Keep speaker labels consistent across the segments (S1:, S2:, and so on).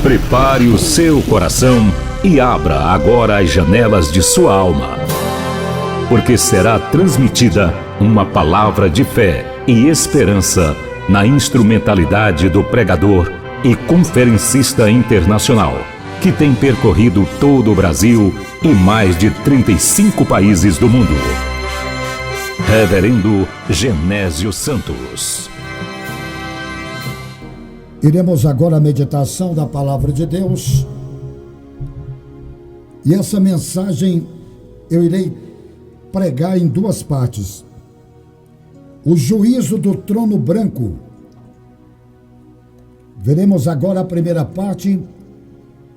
S1: Prepare o seu coração e abra agora as janelas de sua alma, porque será transmitida uma palavra de fé e esperança na instrumentalidade do pregador e conferencista internacional, que tem percorrido todo o Brasil e mais de 35 países do mundo. Reverendo Genésio Santos.
S2: Iremos agora à meditação da Palavra de Deus. E essa mensagem eu irei pregar em duas partes. O juízo do trono branco. Veremos agora a primeira parte.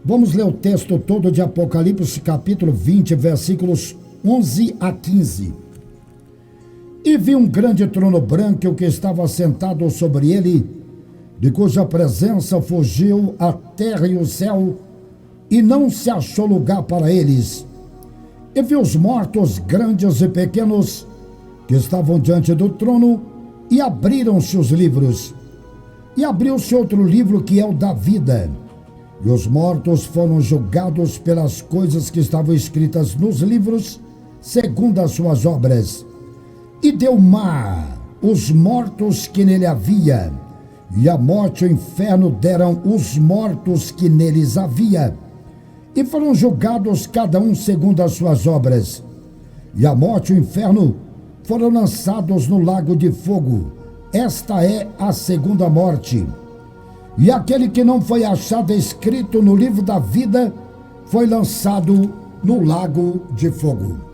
S2: Vamos ler o texto todo de Apocalipse, capítulo 20, versículos 11 a 15. E vi um grande trono branco, e o que estava sentado sobre ele, de cuja presença fugiu a terra e o céu, e não se achou lugar para eles. E vi os mortos, grandes e pequenos, que estavam diante do trono, e abriram-se os livros. E abriu-se outro livro, que é o da vida. E os mortos foram julgados pelas coisas que estavam escritas nos livros, segundo as suas obras. E deu mar os mortos que nele havia, e a morte e o inferno deram os mortos que neles havia, e foram julgados cada um segundo as suas obras. E a morte e o inferno foram lançados no lago de fogo. Esta é a segunda morte. E aquele que não foi achado escrito no livro da vida foi lançado no lago de fogo.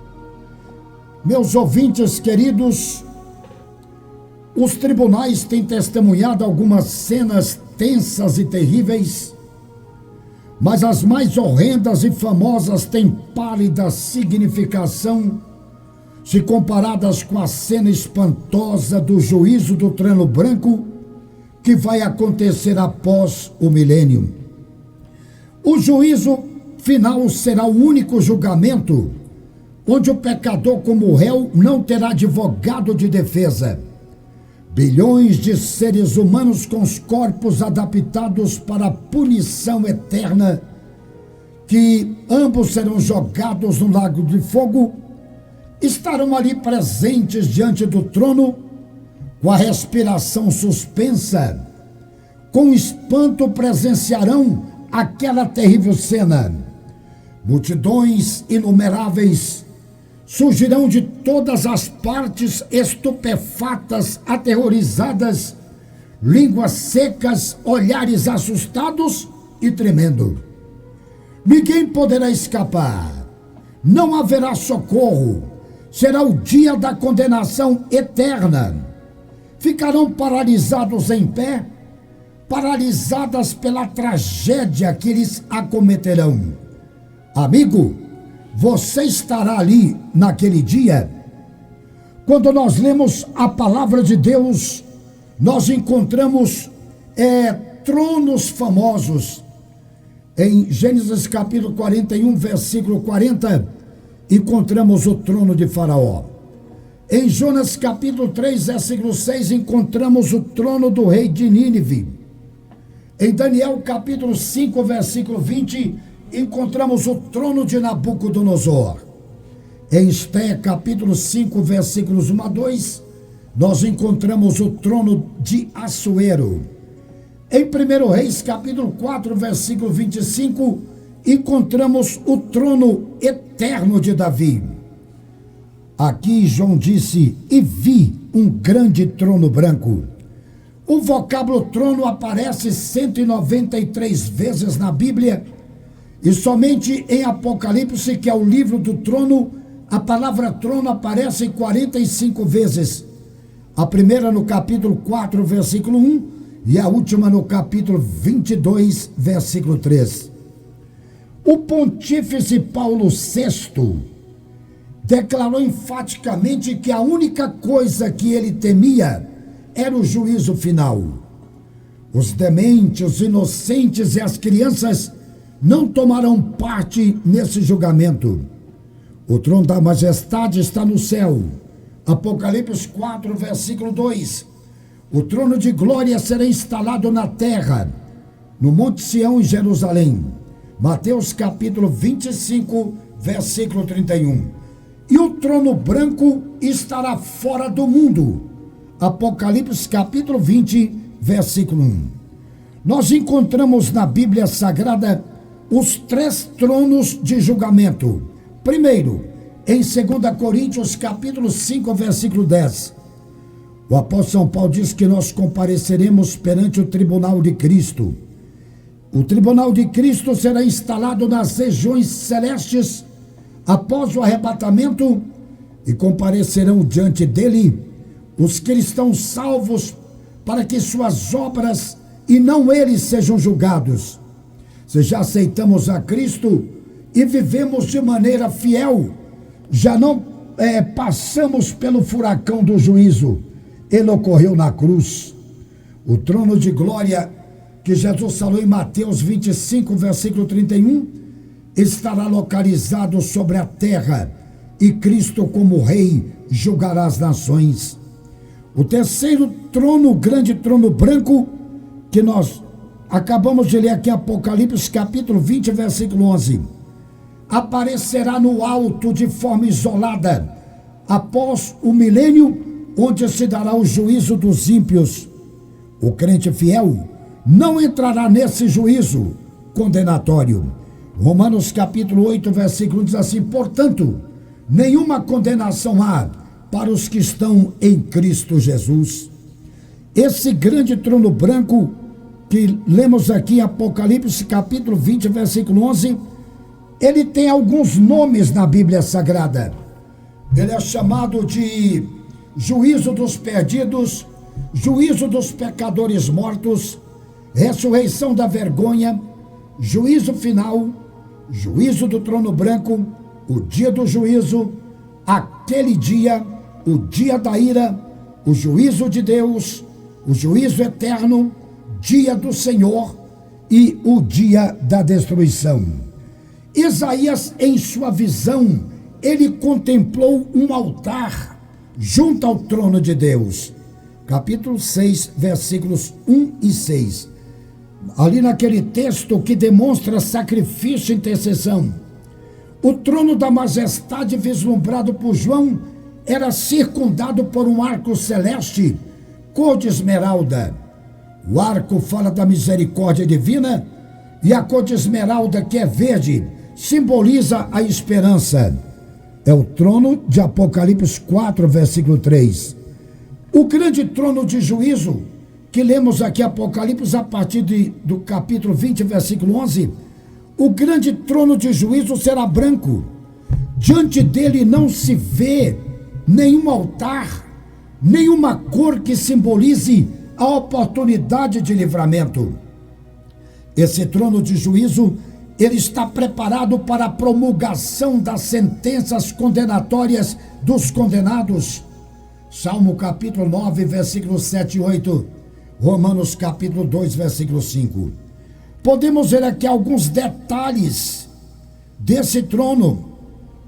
S2: Meus ouvintes queridos, os tribunais têm testemunhado algumas cenas tensas e terríveis, mas as mais horrendas e famosas têm pálida significação se comparadas com a cena espantosa do juízo do trono branco que vai acontecer após o milênio. O juízo final será o único julgamento onde o pecador como réu não terá advogado de defesa. Bilhões de seres humanos com os corpos adaptados para a punição eterna, que ambos serão jogados no lago de fogo, estarão ali presentes diante do trono, com a respiração suspensa. Com espanto presenciarão aquela terrível cena. Multidões inumeráveis surgirão de todas as partes, estupefatas, aterrorizadas, línguas secas, olhares assustados e tremendo. Ninguém poderá escapar, não haverá socorro, será o dia da condenação eterna. Ficarão paralisados em pé, paralisadas pela tragédia que lhes acometerão. Amigo, você estará ali naquele dia? Quando nós lemos a palavra de Deus, nós encontramos tronos famosos. Em Gênesis capítulo 41, versículo 40, encontramos o trono de Faraó. Em Jonas capítulo 3, versículo 6, encontramos o trono do rei de Nínive. Em Daniel capítulo 5, versículo 20, encontramos o trono de Nabucodonosor. Em Esté capítulo 5, versículos 1 a 2, nós encontramos o trono de Assuero. Em 1 Reis capítulo 4, versículo 25, encontramos o trono eterno de Davi. Aqui João disse: e vi um grande trono branco. O vocábulo trono aparece 193 vezes na Bíblia, e somente em Apocalipse, que é o livro do trono, a palavra trono aparece 45 vezes. A primeira no capítulo 4, versículo 1, e a última no capítulo 22, versículo 3. O pontífice Paulo VI declarou enfaticamente que a única coisa que ele temia era o juízo final. Os dementes, os inocentes e as crianças não tomarão parte nesse julgamento. O trono da majestade está no céu. Apocalipse 4, versículo 2. O trono de glória será instalado na terra, no Monte Sião, em Jerusalém. Mateus capítulo 25, versículo 31. E o trono branco estará fora do mundo. Apocalipse capítulo 20, versículo 1. Nós encontramos na Bíblia Sagrada os 3 tronos de julgamento. Primeiro, em 2 Coríntios capítulo 5, versículo 10. O apóstolo São Paulo diz que nós compareceremos perante o tribunal de Cristo. O tribunal de Cristo será instalado nas regiões celestes após o arrebatamento e comparecerão diante dele os cristãos salvos para que suas obras e não eles sejam julgados. Se já aceitamos a Cristo e vivemos de maneira fiel, já não passamos pelo furacão do juízo. Ele ocorreu na cruz. O trono de glória que Jesus falou em Mateus 25, versículo 31, estará localizado sobre a terra e Cristo como rei julgará as nações. O terceiro trono, o grande trono branco, que nós acabamos de ler aqui em Apocalipse capítulo 20, versículo 11, aparecerá no alto de forma isolada, após o milênio, onde se dará o juízo dos ímpios. O crente fiel não entrará nesse juízo condenatório. Romanos capítulo 8, versículo 1 diz assim: portanto, nenhuma condenação há para os que estão em Cristo Jesus. Esse grande trono branco que lemos aqui em Apocalipse capítulo 20, versículo 11, ele tem alguns nomes na Bíblia Sagrada. Ele é chamado de juízo dos perdidos, juízo dos pecadores mortos, ressurreição da vergonha, juízo final, juízo do trono branco, o dia do juízo, aquele dia, o dia da ira, o juízo de Deus, o juízo eterno, dia do Senhor e o dia da destruição. Isaías, em sua visão, ele contemplou um altar junto ao trono de Deus. Capítulo 6, versículos 1 e 6. Ali naquele texto que demonstra sacrifício e intercessão, o trono da majestade vislumbrado por João era circundado por um arco celeste, cor de esmeralda. O arco fala da misericórdia divina e a cor de esmeralda, que é verde, simboliza a esperança. É o trono de Apocalipse 4, versículo 3. O grande trono de juízo, que lemos aqui Apocalipse a partir do capítulo 20, versículo 11, o grande trono de juízo será branco. Diante dele não se vê nenhum altar, nenhuma cor que simbolize a oportunidade de livramento. Esse trono de juízo, ele está preparado para a promulgação das sentenças condenatórias dos condenados. Salmo capítulo 9, versículos 7 e 8. Romanos capítulo 2, versículo 5. Podemos ver aqui alguns detalhes desse trono.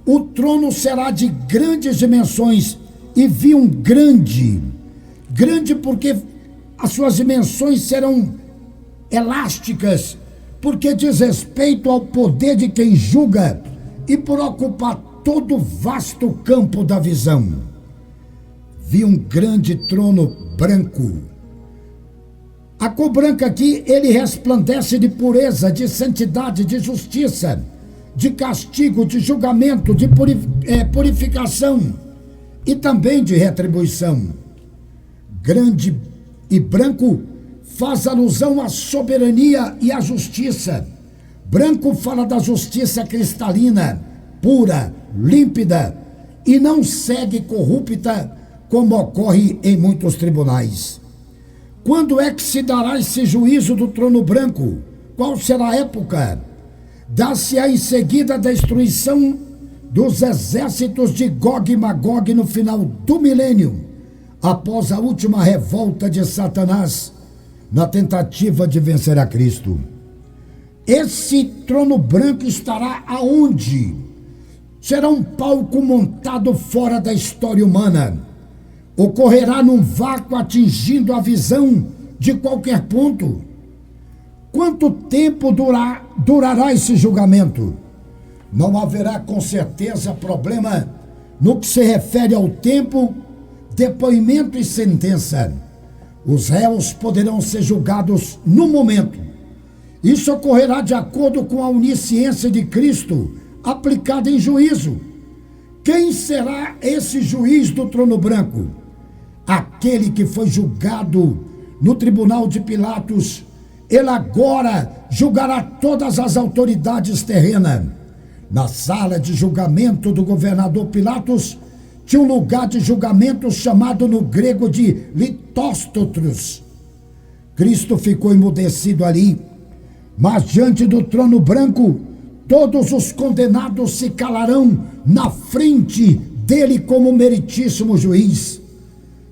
S2: O trono será de grandes dimensões e vi um grande porque as suas dimensões serão elásticas, porque diz respeito ao poder de quem julga e por ocupar todo o vasto campo da visão. Vi um grande trono branco. A cor branca aqui, ele resplandece de pureza, de santidade, de justiça, de castigo, de julgamento, de purificação e também de retribuição. Grande e branco faz alusão à soberania e à justiça. Branco fala da justiça cristalina, pura, límpida e não segue corrupta, como ocorre em muitos tribunais. Quando é que se dará esse juízo do trono branco? Qual será a época? Dá-se-á em seguida a destruição dos exércitos de Gog e Magog no final do milênio, após a última revolta de Satanás, na tentativa de vencer a Cristo. Esse trono branco estará aonde? Será um palco montado fora da história humana. Ocorrerá num vácuo atingindo a visão de qualquer ponto. Quanto tempo durará esse julgamento? Não haverá com certeza problema no que se refere ao tempo, depoimento e sentença. Os réus poderão ser julgados no momento. Isso ocorrerá de acordo com a onisciência de Cristo aplicada em juízo. Quem será esse juiz do trono branco? Aquele que foi julgado no tribunal de Pilatos. Ele agora julgará todas as autoridades terrenas. Na sala de julgamento do governador Pilatos, tinha um lugar de julgamento chamado no grego de litóstotros. Cristo ficou emudecido ali, mas diante do trono branco, todos os condenados se calarão na frente dele como meritíssimo juiz.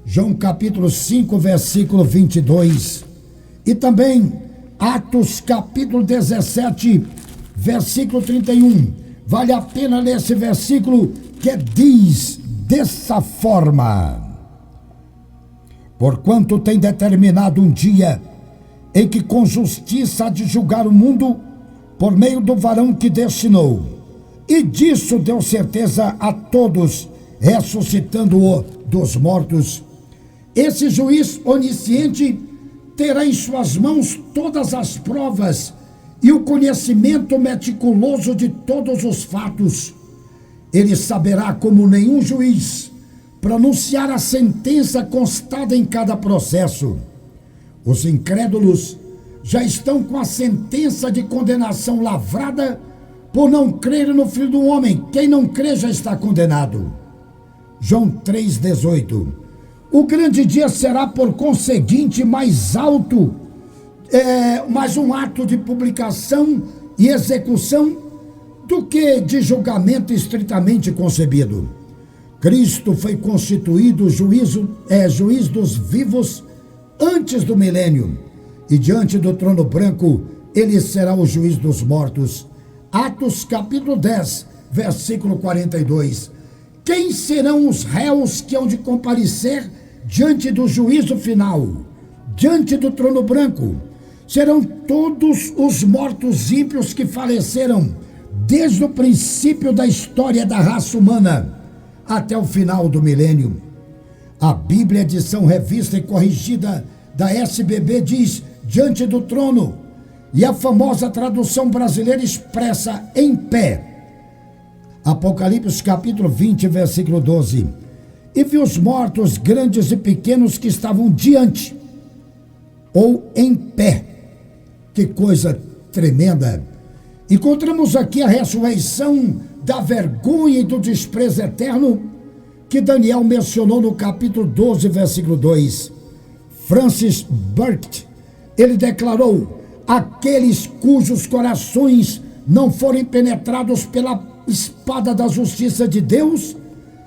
S2: João capítulo 5, versículo 22. E também Atos capítulo 17, versículo 31. Vale a pena ler esse versículo que diz dessa forma: porquanto tem determinado um dia em que com justiça há de julgar o mundo por meio do varão que destinou, e disso deu certeza a todos, ressuscitando-o dos mortos. Esse juiz onisciente terá em suas mãos todas as provas e o conhecimento meticuloso de todos os fatos. Ele saberá, como nenhum juiz, pronunciar a sentença constada em cada processo. Os incrédulos já estão com a sentença de condenação lavrada por não crer no Filho do Homem. Quem não crê já está condenado. João 3,18. O grande dia será, por conseguinte, mais alto, mais um ato de publicação e execução do que de julgamento estritamente concebido. Cristo foi constituído juiz dos vivos antes do milênio, e diante do trono branco ele será o juiz dos mortos. Atos capítulo 10, versículo 42. Quem serão os réus que hão de comparecer diante do juízo final, diante do trono branco? Serão todos os mortos ímpios que faleceram desde o princípio da história da raça humana até o final do milênio. A Bíblia, edição revista e corrigida da SBB, diz diante do trono, e a famosa tradução brasileira expressa em pé. Apocalipse capítulo 20, versículo 12. E vi os mortos, grandes e pequenos, que estavam diante ou em pé. Que coisa tremenda! Encontramos aqui a ressurreição da vergonha e do desprezo eterno que Daniel mencionou no capítulo 12, versículo 2. Francis Burt, ele declarou: aqueles cujos corações não forem penetrados pela espada da justiça de Deus,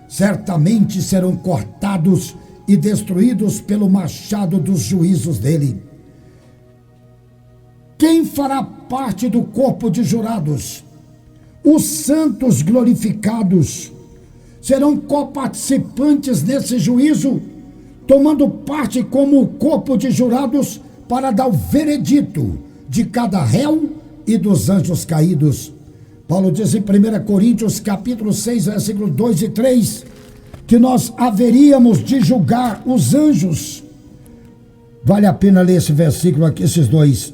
S2: certamente serão cortados e destruídos pelo machado dos juízos dele. Quem fará parte do corpo de jurados? Os santos glorificados serão coparticipantes nesse juízo, tomando parte como o corpo de jurados para dar o veredito de cada réu e dos anjos caídos. Paulo diz em 1 Coríntios capítulo 6, versículo 2 e 3, que nós haveríamos de julgar os anjos. Vale a pena ler esse versículo aqui, esses dois.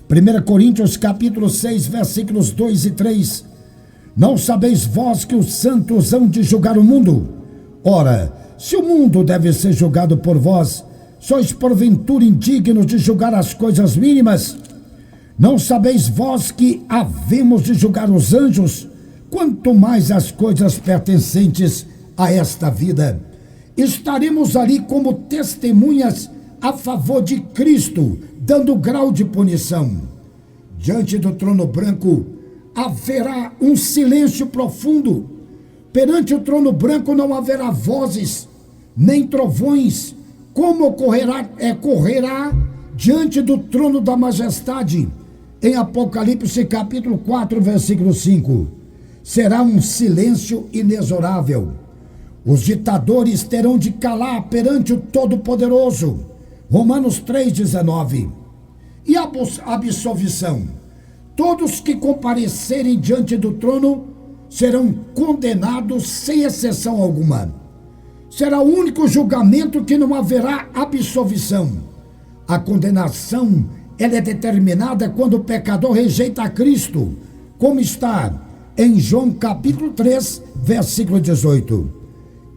S2: 1 Coríntios capítulo 6, versículos 2 e 3. Não sabeis vós que os santos hão de julgar o mundo? Ora, se o mundo deve ser julgado por vós, sois porventura indignos de julgar as coisas mínimas? Não sabeis vós que havemos de julgar os anjos? Quanto mais as coisas pertencentes a esta vida. Estaremos ali como testemunhas a favor de Cristo, dando grau de punição. Diante do trono branco haverá um silêncio profundo. Perante o trono branco não haverá vozes, nem trovões, como ocorrerá diante do trono da majestade. Em Apocalipse capítulo 4, versículo 5. Será um silêncio inexorável. Os ditadores terão de calar perante o Todo-Poderoso. Romanos 3,19. E a absolvição? Todos que comparecerem diante do trono serão condenados sem exceção alguma. Será o único julgamento que não haverá absolvição. A condenação, ela é determinada quando o pecador rejeita a Cristo, como está em João capítulo 3, versículo 18.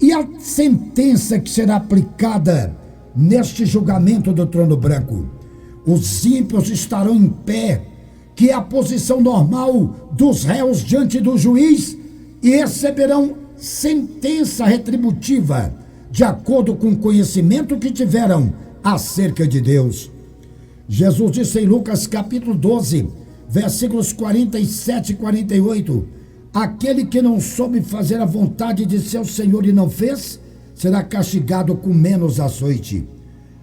S2: E a sentença que será aplicada neste julgamento do trono branco? Os ímpios estarão em pé, que é a posição normal dos réus diante do juiz, e receberão sentença retributiva, de acordo com o conhecimento que tiveram acerca de Deus. Jesus disse em Lucas capítulo 12, versículos 47 e 48, aquele que não soube fazer a vontade de seu Senhor e não fez, será castigado com menos açoite.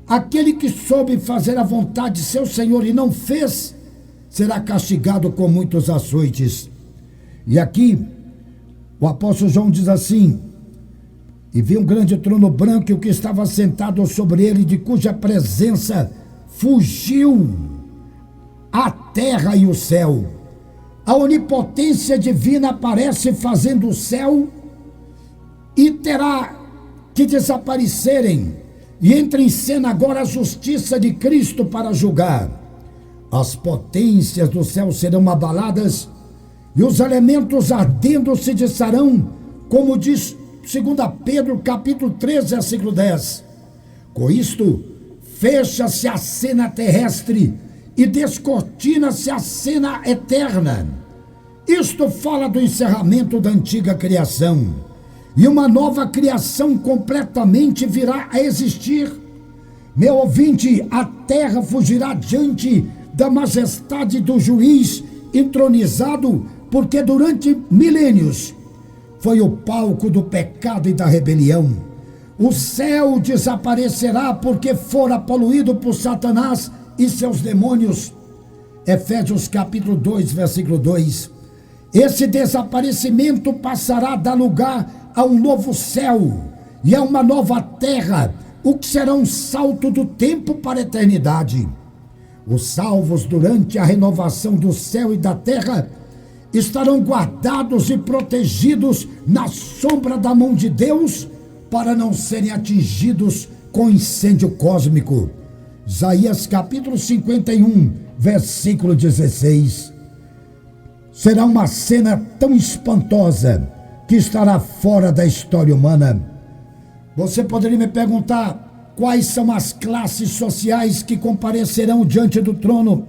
S2: Aquele que soube fazer a vontade de seu Senhor e não fez, será castigado com muitos açoites. E aqui, o apóstolo João diz assim: e vi um grande trono branco e o que estava sentado sobre ele, de cuja presença fugiu a terra e o céu. A onipotência divina aparece fazendo o céu e terá que desaparecerem, e entra em cena agora a justiça de Cristo para julgar. As potências do céu serão abaladas e os elementos ardendo se desfarão, como diz 2 Pedro capítulo 3, versículo 10. Com isto, fecha-se a cena terrestre e descortina-se a cena eterna. Isto fala do encerramento da antiga criação, e uma nova criação completamente virá a existir. Meu ouvinte, a terra fugirá diante da majestade do juiz entronizado, porque durante milênios foi o palco do pecado e da rebelião. O céu desaparecerá porque fora poluído por Satanás e seus demônios. Efésios capítulo 2, versículo 2. Esse desaparecimento passará a dar lugar a um novo céu e a uma nova terra, o que será um salto do tempo para a eternidade. Os salvos, durante a renovação do céu e da terra, estarão guardados e protegidos na sombra da mão de Deus, para não serem atingidos com incêndio cósmico. Isaías capítulo 51, versículo 16. Será uma cena tão espantosa que estará fora da história humana. Você poderia me perguntar quais são as classes sociais que comparecerão diante do trono.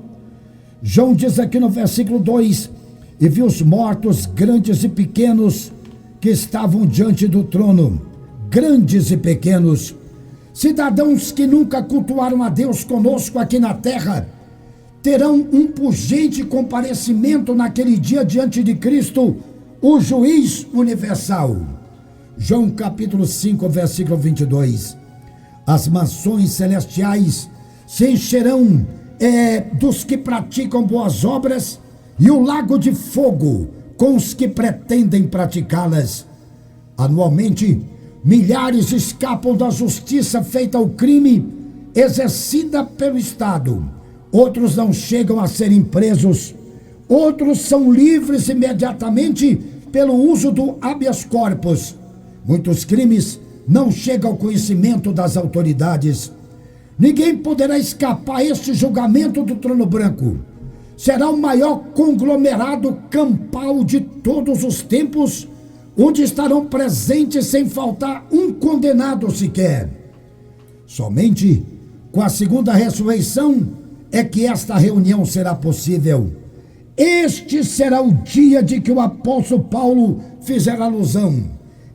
S2: João diz aqui no versículo 2: e vi os mortos, grandes e pequenos, que estavam diante do trono, grandes e pequenos, cidadãos que nunca cultuaram a Deus conosco aqui na terra, terão um pungente comparecimento naquele dia diante de Cristo, o juiz universal. João capítulo 5, versículo 22. As mansões celestiais se encherão dos que praticam boas obras, e o lago de fogo com os que pretendem praticá-las. Anualmente, milhares escapam da justiça feita ao crime exercida pelo Estado. Outros não chegam a serem presos. Outros são livres imediatamente pelo uso do habeas corpus. Muitos crimes não chegam ao conhecimento das autoridades. Ninguém poderá escapar a este julgamento do trono branco. Será o maior conglomerado campal de todos os tempos, onde estarão presentes sem faltar um condenado sequer. Somente com a segunda ressurreição é que esta reunião será possível. Este será o dia de que o apóstolo Paulo fizer alusão,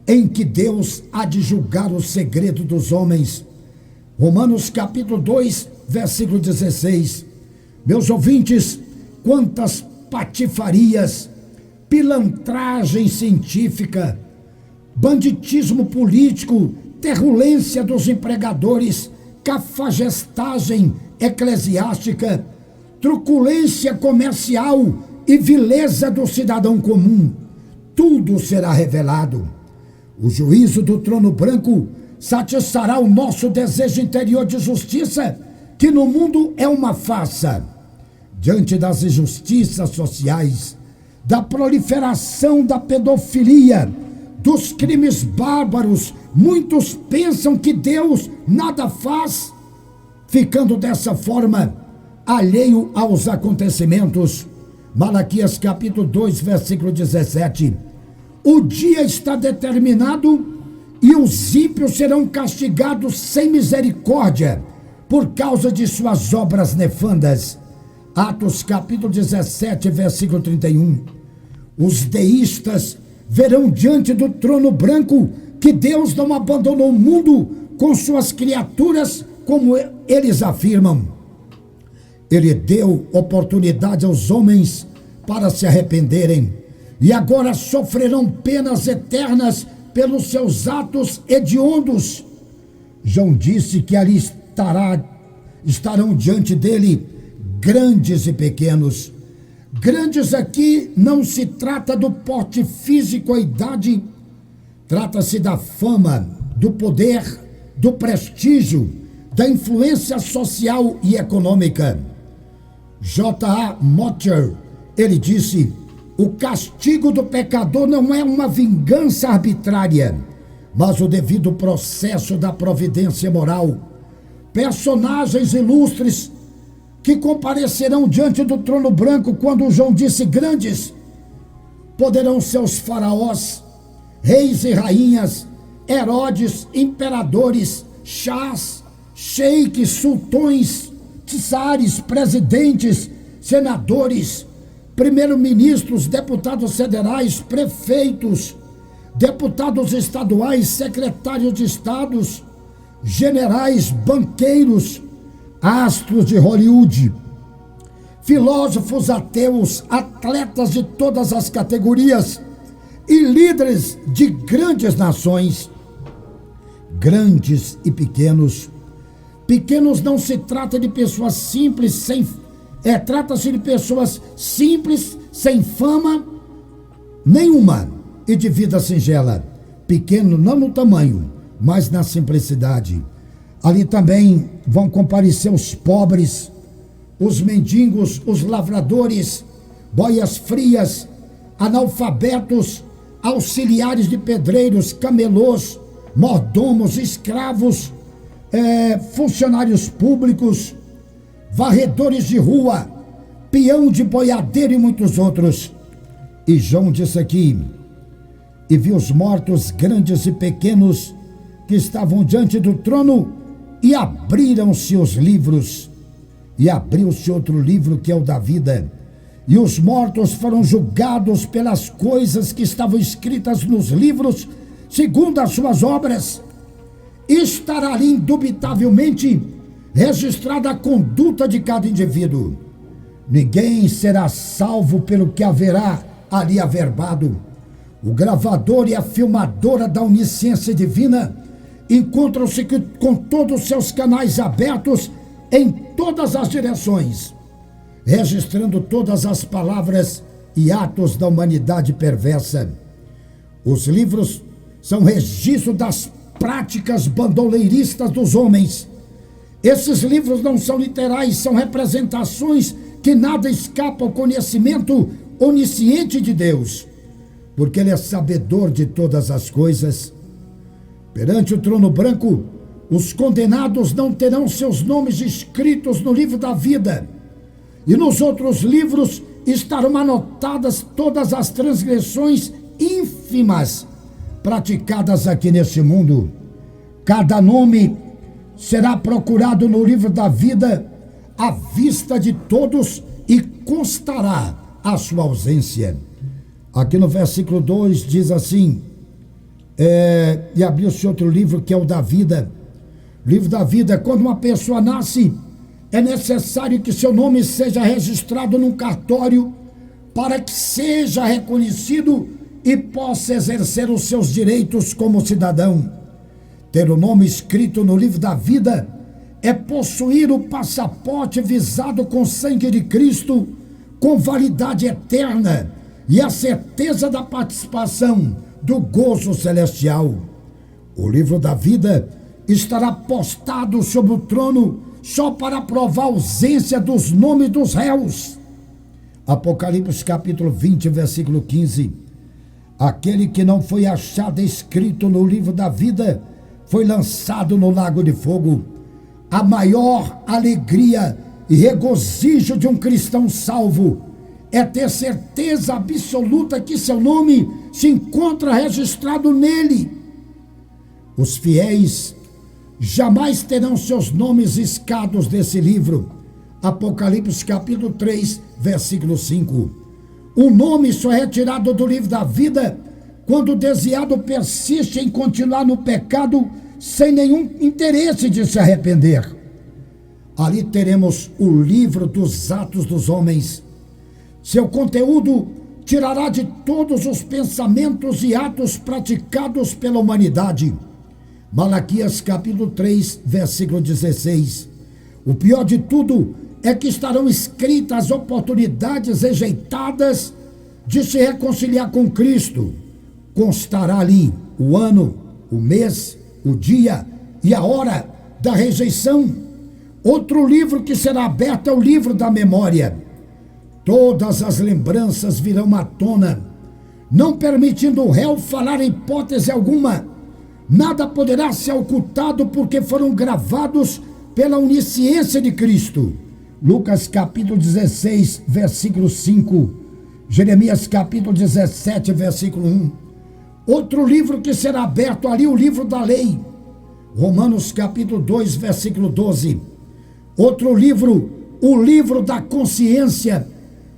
S2: em que Deus há de julgar o segredo dos homens. Romanos capítulo 2, versículo 16. Meus ouvintes, quantas patifarias, pilantragem científica, banditismo político, terrulência dos empregadores, cafajestagem eclesiástica, truculência comercial e vileza do cidadão comum, tudo será revelado. O juízo do trono branco satisfará o nosso desejo interior de justiça, que no mundo é uma farsa. Diante das injustiças sociais, da proliferação da pedofilia, dos crimes bárbaros, muitos pensam que Deus nada faz, ficando dessa forma alheio aos acontecimentos. Malaquias capítulo 2, versículo 17. O dia está determinado e os ímpios serão castigados sem misericórdia por causa de suas obras nefandas. Atos capítulo 17, versículo 31. Os deístas verão diante do trono branco que Deus não abandonou o mundo com suas criaturas, como eles afirmam. Ele deu oportunidade aos homens para se arrependerem e agora sofrerão penas eternas pelos seus atos hediondos. João disse que ali estarão diante dele grandes e pequenos. Grandes aqui não se trata do porte físico ou idade, trata-se da fama, do poder, do prestígio, da influência social e econômica. J.A. Motter, ele disse: o castigo do pecador não é uma vingança arbitrária, mas o devido processo da providência moral. Personagens ilustres que comparecerão diante do trono branco, quando João disse grandes, poderão ser os faraós, reis e rainhas, Herodes, imperadores, chás, sheiks, sultões, czares, presidentes, senadores, primeiro-ministros, deputados federais, prefeitos, deputados estaduais, secretários de estados, generais, banqueiros, astros de Hollywood, filósofos ateus, atletas de todas as categorias e líderes de grandes nações, grandes e pequenos. Pequenos não se trata de pessoas simples, trata-se de pessoas simples, sem fama nenhuma e de vida singela. Pequeno não no tamanho, mas na simplicidade. Ali também vão comparecer os pobres, os mendigos, os lavradores, boias frias, analfabetos, auxiliares de pedreiros, camelôs, mordomos, escravos, funcionários públicos, varredores de rua, peão de boiadeiro e muitos outros. E João disse aqui: e vi os mortos grandes e pequenos que estavam diante do trono, e abriram-se os livros, e abriu-se outro livro, que é o da vida, e os mortos foram julgados pelas coisas que estavam escritas nos livros, segundo as suas obras. Estará ali indubitavelmente registrada a conduta de cada indivíduo. Ninguém será salvo pelo que haverá ali averbado. O gravador e a filmadora da onisciência divina encontram-se com todos os seus canais abertos em todas as direções, registrando todas as palavras e atos da humanidade perversa. Os livros são registro das práticas bandoleiristas dos homens. Esses livros não são literais, são representações que nada escapa ao conhecimento onisciente de Deus, porque Ele é sabedor de todas as coisas. Perante o trono branco, os condenados não terão seus nomes escritos no livro da vida, e nos outros livros estarão anotadas todas as transgressões ínfimas praticadas aqui neste mundo. Cada nome será procurado no livro da vida à vista de todos e constará a sua ausência. Aqui no versículo 2 diz assim: e abriu-se outro livro, que é o da vida. Livro da vida. Quando uma pessoa nasce, é necessário que seu nome seja registrado num cartório para que seja reconhecido e possa exercer os seus direitos como cidadão. Ter o nome escrito no livro da vida é possuir o passaporte visado com sangue de Cristo, com validade eterna, e a certeza da participação do gozo celestial. O livro da vida estará postado sobre o trono só para provar a ausência dos nomes dos réus. Apocalipse capítulo 20, versículo 15. Aquele que não foi achado escrito no livro da vida foi lançado no lago de fogo. A maior alegria e regozijo de um cristão salvo é ter certeza absoluta que seu nome se encontra registrado nele. Os fiéis jamais terão seus nomes riscados desse livro. Apocalipse capítulo 3, versículo 5. O nome só é retirado do livro da vida quando o desviado persiste em continuar no pecado sem nenhum interesse de se arrepender. Ali teremos o livro dos atos dos homens. Seu conteúdo tirará de todos os pensamentos e atos praticados pela humanidade. Malaquias capítulo 3, versículo 16. O pior de tudo é que estarão escritas oportunidades rejeitadas de se reconciliar com Cristo. Constará ali o ano, o mês, o dia e a hora da rejeição. Outro livro que será aberto é o livro da memória. Todas as lembranças virão à tona, não permitindo o réu falar em hipótese alguma. Nada poderá ser ocultado porque foram gravados pela onisciência de Cristo. Lucas capítulo 16, versículo 5. Jeremias capítulo 17, versículo 1. Outro livro que será aberto ali, o livro da lei. Romanos capítulo 2, versículo 12. Outro livro, o livro da consciência.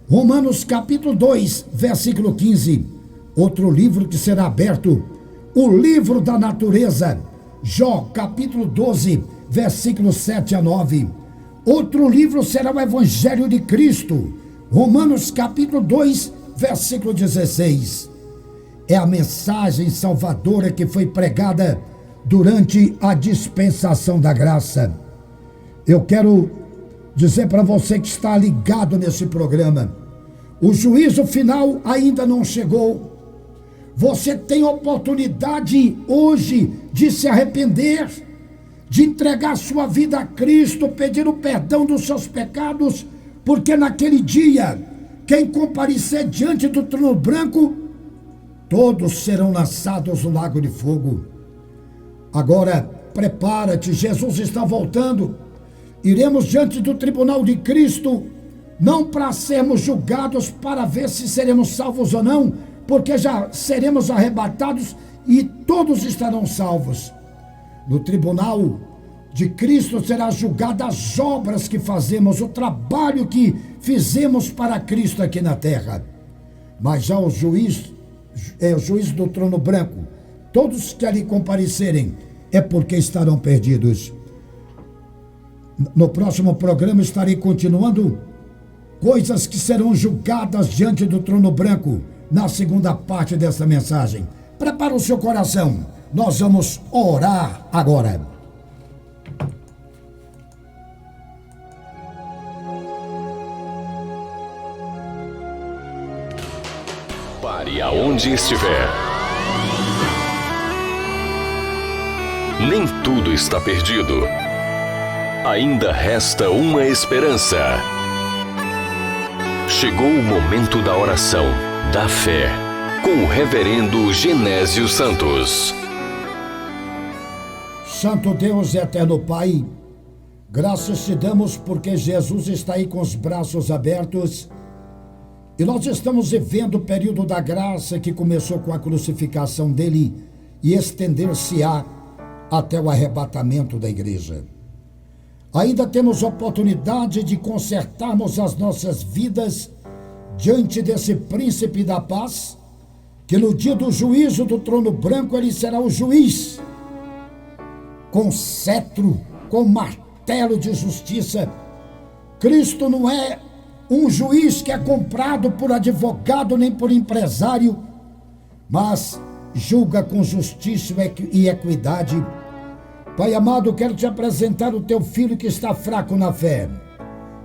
S2: Romanos capítulo 2, versículo 15. Outro livro que será aberto, o livro da natureza. Jó capítulo 12, versículos 7 a 9. Outro livro será o Evangelho de Cristo. Romanos capítulo 2, versículo 16. É a mensagem salvadora que foi pregada durante a dispensação da graça. Eu quero dizer para você que está ligado nesse programa, o juízo final ainda não chegou. Você tem oportunidade hoje de se arrepender, de entregar sua vida a Cristo, pedir o perdão dos seus pecados, porque naquele dia, quem comparecer diante do trono branco, todos serão lançados no lago de fogo. Agora, prepara-te, Jesus está voltando. Iremos diante do tribunal de Cristo, não para sermos julgados para ver se seremos salvos ou não, porque já seremos arrebatados e todos estarão salvos. No tribunal de Cristo será julgada as obras que fazemos, o trabalho que fizemos para Cristo aqui na terra. Mas já o juiz do trono branco, todos que ali comparecerem, é porque estarão perdidos. No próximo programa estarei continuando coisas que serão julgadas diante do trono branco, na segunda parte dessa mensagem. Prepara o seu coração, nós vamos orar agora.
S1: Pare aonde estiver. Nem tudo está perdido. Ainda resta uma esperança. Chegou o momento da oração, da fé, com o reverendo Genésio Santos.
S2: Santo Deus e eterno Pai, graças te damos porque Jesus está aí com os braços abertos e nós estamos vivendo o período da graça que começou com a crucificação dele e estender-se-á até o arrebatamento da igreja. Ainda temos oportunidade de consertarmos as nossas vidas diante desse príncipe da paz, que no dia do juízo do trono branco ele será o juiz, com cetro, com martelo de justiça. Cristo não é um juiz que é comprado por advogado nem por empresário, mas julga com justiça e equidade. Pai amado, quero te apresentar o teu filho que está fraco na fé,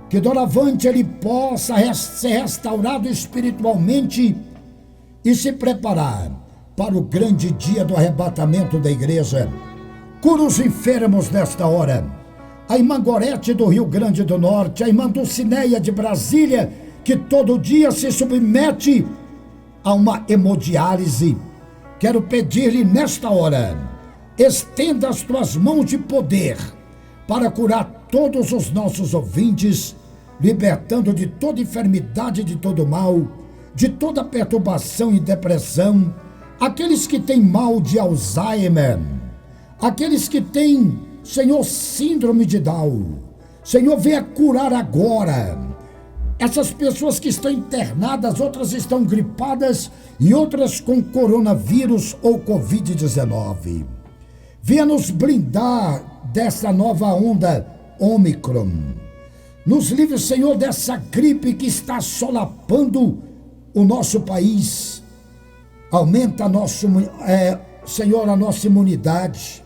S2: que doravante ele possa ser restaurado espiritualmente e se preparar para o grande dia do arrebatamento da igreja. Cura os enfermos nesta hora. A irmã Gorete do Rio Grande do Norte, a irmã Dulcineia de Brasília, que todo dia se submete a uma hemodiálise. Quero pedir-lhe nesta hora, estenda as tuas mãos de poder para curar todos os nossos ouvintes, libertando de toda enfermidade, de todo mal, de toda perturbação e depressão, aqueles que têm mal de Alzheimer, aqueles que têm, Senhor, síndrome de Down. Senhor, venha curar agora essas pessoas que estão internadas, outras estão gripadas e outras com coronavírus ou Covid-19. Venha nos blindar dessa nova onda Ômicron. Nos livre, Senhor, dessa gripe que está solapando o nosso país. Aumenta Senhor, a nossa imunidade.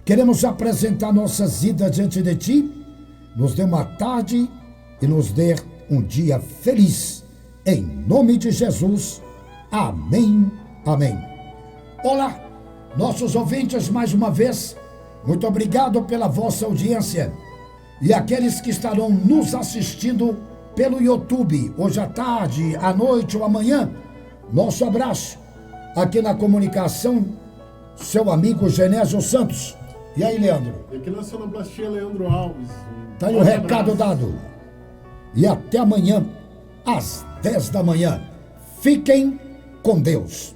S2: Queremos apresentar nossas vidas diante de Ti. Nos dê uma tarde e nos dê um dia feliz. Em nome de Jesus. Amém. Amém. Olá, nossos ouvintes, mais uma vez, muito obrigado pela vossa audiência. E aqueles que estarão nos assistindo pelo YouTube, hoje à tarde, à noite ou amanhã, nosso abraço. Aqui na comunicação, seu amigo Genésio Santos. E aí, Leandro?
S3: E aqui na sonoplastia, Leandro Alves.
S2: Tá aí o recado dado. E até amanhã, às 10 da manhã. Fiquem com Deus.